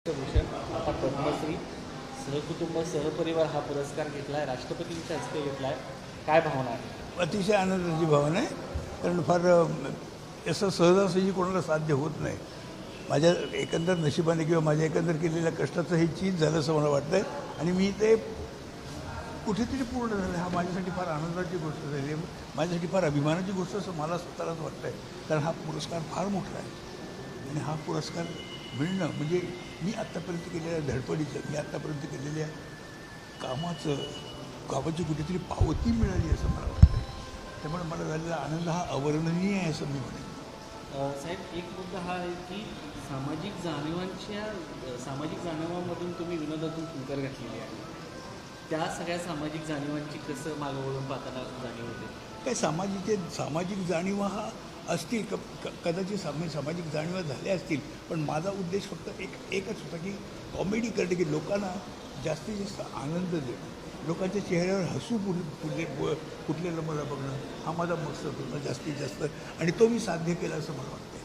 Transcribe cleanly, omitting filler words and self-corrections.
भूषण आता पद्मश्री सहकुटुंब सहपरिवार हा पुरस्कार घेतला आहे, राष्ट्रपतींच्या हस्ते घेतला आहे. काय भावना आहे? अतिशय आनंदाची भावना आहे. कारण फार असं सहजासहजी कोणाला साध्य होत नाही. माझ्या एकंदर नशिबाने किंवा माझ्या एकंदर केलेल्या कष्टाचं हे चीज झालं असं मला वाटतं आहे. आणि मी ते कुठेतरी पूर्ण झालं. हा माझ्यासाठी फार आनंदाची गोष्ट झाली आहे, माझ्यासाठी फार अभिमानाची गोष्ट असं मला स्वतःलाच वाटतं आहे. कारण हा पुरस्कार फार मोठा आहे आणि हा पुरस्कार मिळणं म्हणजे मी आत्तापर्यंत केलेल्या धडपडीचं, मी आत्तापर्यंत केलेल्या कामाची कुठेतरी पावती मिळाली असं मला वाटतं. त्यामुळे मला झालेला आनंद हा अवर्णनीय आहे असं मी म्हणेन. साहेब, एक मुद्दा हा आहे की सामाजिक जाणीवांमधून तुम्ही विनोदातून फुंकर घातलेली आहे. त्या सगळ्या सामाजिक जाणीवांची कसं मागं वळून पाहताना जाणीव होते? काय सामाजिक जाणीवा हा असतील कदाचित सामाजिक जाणीवा झाल्या असतील, पण माझा उद्देश फक्त एकच होता की कॉमेडी करणे, की लोकांना जास्तीत जास्त आनंद देणं, लोकांच्या चेहऱ्यावर हसू फुटलेलं मला बघणं, हा माझा मकसद होता जास्तीत जास्त. आणि तो मी साध्य केला असं मला वाटतं.